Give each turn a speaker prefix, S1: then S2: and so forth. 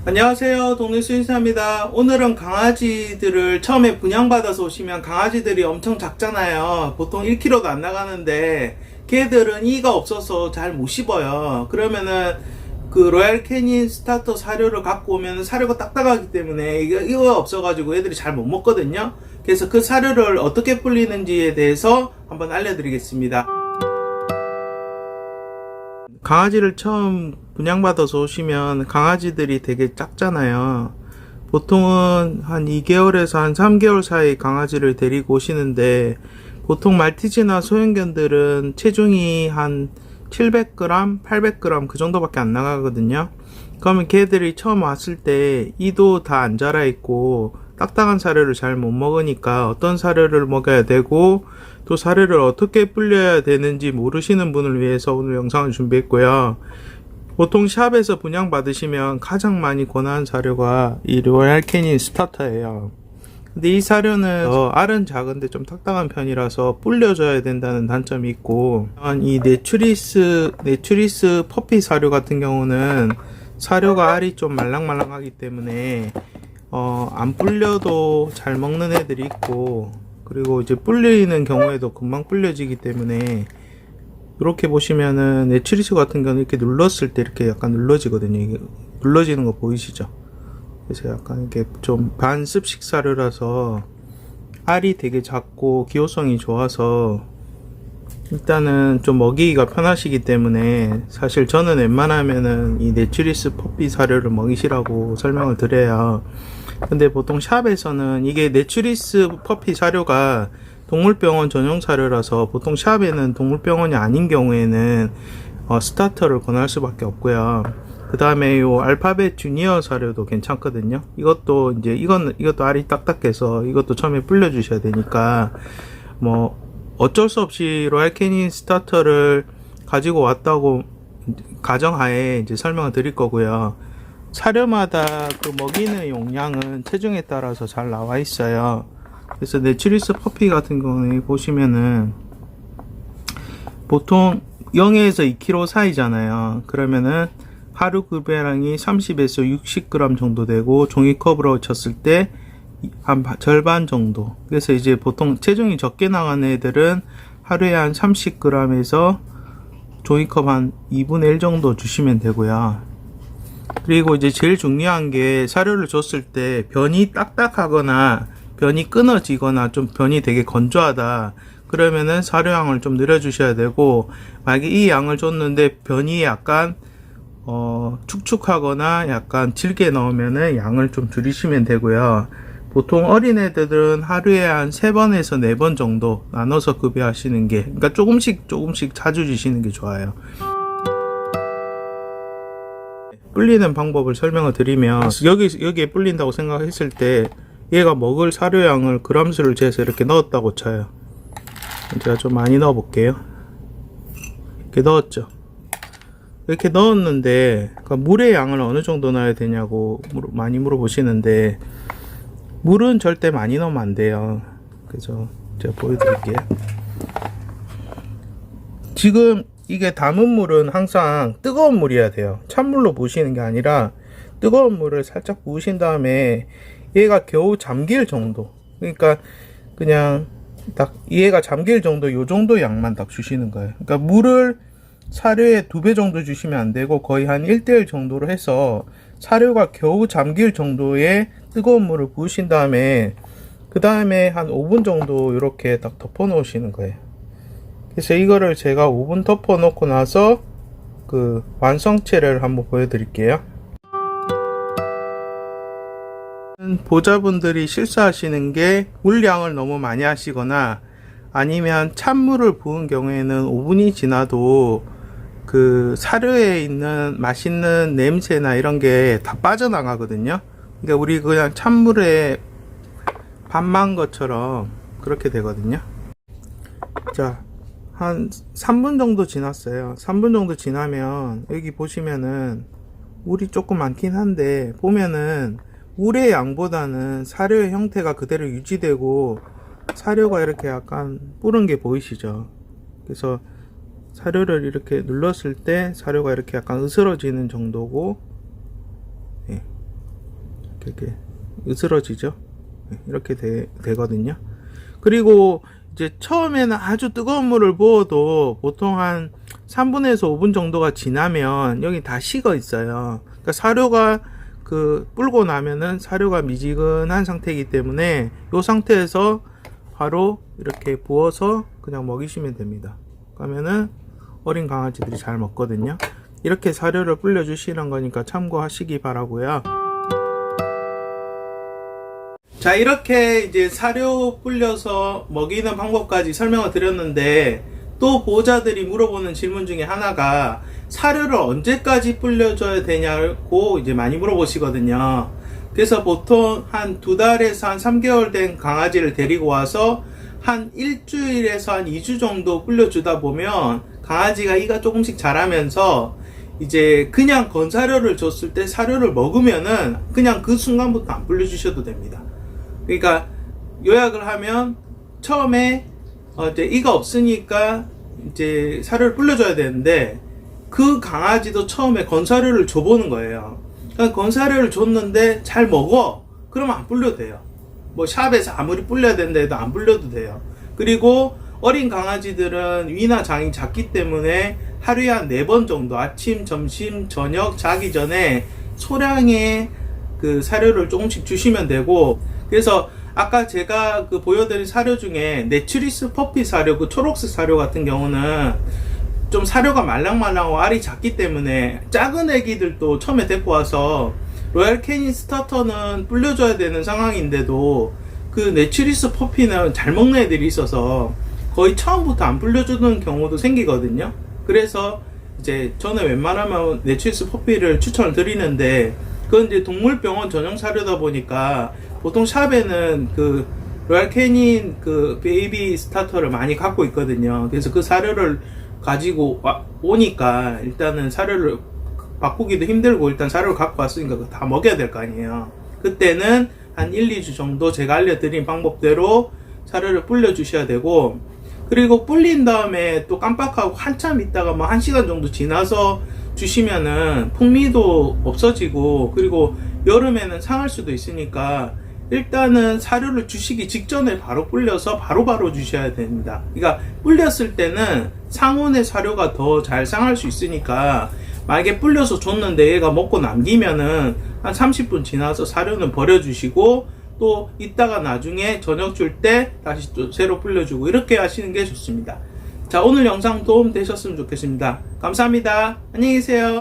S1: 안녕하세요. 동네 수의사입니다. 오늘은 강아지들을 처음에 분양받아서 오시면 강아지들이 엄청 작잖아요. 보통 1kg도 안 나가는데 걔들은 이가 없어서 잘 못 씹어요. 그러면은 그 로얄 캐닌 스타터 사료를 갖고 오면 사료가 딱딱하기 때문에 이가 없어가지고 애들이 잘 못 먹거든요. 그래서 그 사료를 어떻게 불리는지에 대해서 한번 알려드리겠습니다. 강아지를 처음 분양받아서 오시면 강아지들이 되게 작잖아요. 보통은 한 2개월에서 한 3개월 사이 강아지를 데리고 오시는데 보통 말티즈나 소형견들은 체중이 한 700g, 800g 그 정도밖에 안 나가거든요. 그러면 걔들이 처음 왔을 때 이도 다 안 자라 있고 딱딱한 사료를 잘 못 먹으니까 어떤 사료를 먹여야 되고 또 사료를 어떻게 불려야 되는지 모르시는 분을 위해서 오늘 영상을 준비했고요. 보통 샵에서 분양 받으시면 가장 많이 권하는 사료가 이 로얄 캐닌 스타터예요. 근데 이 사료는 알은 작은데 좀 딱딱한 편이라서 불려줘야 된다는 단점이 있고, 이 내추리스 퍼피 사료 같은 경우는 사료가 알이 좀 말랑말랑하기 때문에 안 불려도 잘 먹는 애들이 있고, 그리고 이제 불리는 경우에도 금방 불려지기 때문에 이렇게 보시면은 내추리스 같은 경우는 이렇게 눌렀을 때 이렇게 약간 눌러지거든요. 이게 눌러지는 거 보이시죠? 그래서 약간 이게 좀 반습식 사료라서 알이 되게 작고 기호성이 좋아서 일단은 좀 먹이기가 편하시기 때문에 사실 저는 웬만하면은 이 내추리스 퍼피 사료를 먹이시라고 설명을 드려요. 근데 보통 샵에서는 이게 내추리스 퍼피 사료가 동물병원 전용 사료라서 보통 샵에는 동물병원이 아닌 경우에는 스타터를 권할 수밖에 없고요. 그 다음에 요 알파벳 주니어 사료도 괜찮거든요. 이것도 이제 이것도 알이 딱딱해서 이것도 처음에 불려주셔야 되니까 뭐 어쩔 수 없이 로얄 캐닌 스타터를 가지고 왔다고 가정하에 이제 설명을 드릴 거고요. 사료마다 그 먹이는 용량은 체중에 따라서 잘 나와 있어요. 그래서 내추리스 퍼피 같은 경우는 보시면은 보통 0에서 2kg 사이잖아요. 그러면은 하루 급여량이 30에서 60g 정도 되고 종이컵으로 쳤을 때 한 절반 정도. 그래서 이제 보통 체중이 적게 나가는 애들은 하루에 한 30g에서 종이컵 한 2분의 1 정도 주시면 되고요. 그리고 이제 제일 중요한 게 사료를 줬을 때 변이 딱딱하거나 변이 끊어지거나 좀 변이 되게 건조하다 그러면은 사료양을 좀 늘려주셔야 되고, 만약에 이 양을 줬는데 변이 약간 축축하거나 약간 질게 나오면은 양을 좀 줄이시면 되고요. 보통 어린애들은 하루에 한 3번에서 4번 정도 나눠서 급여하시는 게, 그러니까 조금씩 자주 주시는 게 좋아요. 불리는 방법을 설명을 드리면, 여기에 불린다고 생각했을 때 얘가 먹을 사료양을 그람수를 재서 이렇게 넣었다고 쳐요. 제가 좀 많이 넣어 볼게요. 이렇게 넣었죠. 이렇게 넣었는데 물의 양을 어느 정도 넣어야 되냐고 많이 물어보시는데, 물은 절대 많이 넣으면 안 돼요. 그래서 제가 보여드릴게요. 지금 이게 담은 물은 항상 뜨거운 물이어야 돼요. 찬물로 부으시는 게 아니라 뜨거운 물을 살짝 부으신 다음에 얘가 겨우 잠길 정도, 그러니까 그냥 딱 얘가 잠길 정도, 요 정도 양만 딱 주시는 거예요. 그러니까 물을 사료의 2배 정도 주시면 안 되고 거의 한 1:1 정도로 해서 사료가 겨우 잠길 정도의 뜨거운 물을 부으신 다음에 그 다음에 한 5분 정도 이렇게 딱 덮어 놓으시는 거예요. 그래서 이거를 제가 5분 덮어 놓고 나서 그 완성체를 한번 보여드릴게요. 보자분들이 실수하시는 게 물량을 너무 많이 하시거나 아니면 찬물을 부은 경우에는 5분이 지나도 그 사료에 있는 맛있는 냄새나 이런 게 다 빠져나가거든요. 그러니까 우리 그냥 찬물에 밥만 것처럼 그렇게 되거든요. 자, 한 3분 정도 지났어요. 3분 정도 지나면 여기 보시면은 물이 조금 많긴 한데 보면은 물의 양보다는 사료의 형태가 그대로 유지되고 사료가 이렇게 약간 뿌른 게 보이시죠? 그래서 사료를 이렇게 눌렀을 때 사료가 이렇게 약간 으스러지는 정도고, 예. 되게 으스러지죠. 이렇게 되거든요. 그리고 이제 처음에는 아주 뜨거운 물을 부어도 보통 한 3분에서 5분 정도가 지나면 여기 다 식어 있어요. 그러니까 사료가 불고 나면은 사료가 미지근한 상태이기 때문에 이 상태에서 바로 이렇게 부어서 그냥 먹이시면 됩니다. 그러면은 어린 강아지들이 잘 먹거든요. 이렇게 사료를 불려 주시는 거니까 참고하시기 바라고요. 자, 이렇게 이제 사료 불려서 먹이는 방법까지 설명을 드렸는데, 또 보호자들이 물어보는 질문 중에 하나가 사료를 언제까지 불려줘야 되냐고 이제 많이 물어보시거든요. 그래서 보통 한 2달에서 한 3개월 된 강아지를 데리고 와서 한 일주일에서 한 2주 정도 불려주다 보면 강아지가 이가 조금씩 자라면서 이제 그냥 건사료를 줬을 때 사료를 먹으면은 그냥 그 순간부터 안 불려주셔도 됩니다. 그러니까 요약을 하면 처음에 이제 이가 없으니까 이제 사료를 불려줘야 되는데 그 강아지도 처음에 건사료를 줘보는 거예요. 그러니까 건사료를 줬는데 잘 먹어. 그러면 안 불려도 돼요. 뭐 샵에서 아무리 불려야 된다 해도 안 불려도 돼요. 그리고 어린 강아지들은 위나 장이 작기 때문에 하루에 한 4번 정도 아침, 점심, 저녁 자기 전에 소량의 그 사료를 조금씩 주시면 되고, 그래서 아까 제가 보여드린 사료 중에 내추리스 퍼피 사료, 초록색 사료 같은 경우는 좀 사료가 말랑말랑하고 알이 작기 때문에 작은 애기들도 처음에 데리고 와서 로얄 캐닌 스타터는 불려줘야 되는 상황인데도 그 내추리스 퍼피는 잘 먹는 애들이 있어서 거의 처음부터 안 불려주는 경우도 생기거든요. 그래서 이제 저는 웬만하면 내추리스 퍼피를 추천을 드리는데, 그건 이제 동물병원 전용 사료다 보니까 보통 샵에는 로얄 캐닌 베이비 스타터를 많이 갖고 있거든요. 그래서 그 사료를 가지고 오니까 일단은 사료를 바꾸기도 힘들고 일단 사료를 갖고 왔으니까 그거 다 먹여야 될 거 아니에요. 그때는 한 1, 2주 정도 제가 알려드린 방법대로 사료를 불려 주셔야 되고, 그리고 불린 다음에 또 깜빡하고 한참 있다가 뭐 1시간 정도 지나서 주시면은 풍미도 없어지고, 그리고 여름에는 상할 수도 있으니까 일단은 사료를 주시기 직전에 바로 불려서 바로바로 주셔야 됩니다. 그러니까 불렸을 때는 상온의 사료가 더 잘 상할 수 있으니까, 만약에 불려서 줬는데 얘가 먹고 남기면은 한 30분 지나서 사료는 버려주시고, 또 이따가 나중에 저녁 줄 때 다시 또 새로 불려주고 이렇게 하시는 게 좋습니다. 자, 오늘 영상 도움 되셨으면 좋겠습니다. 감사합니다. 안녕히 계세요.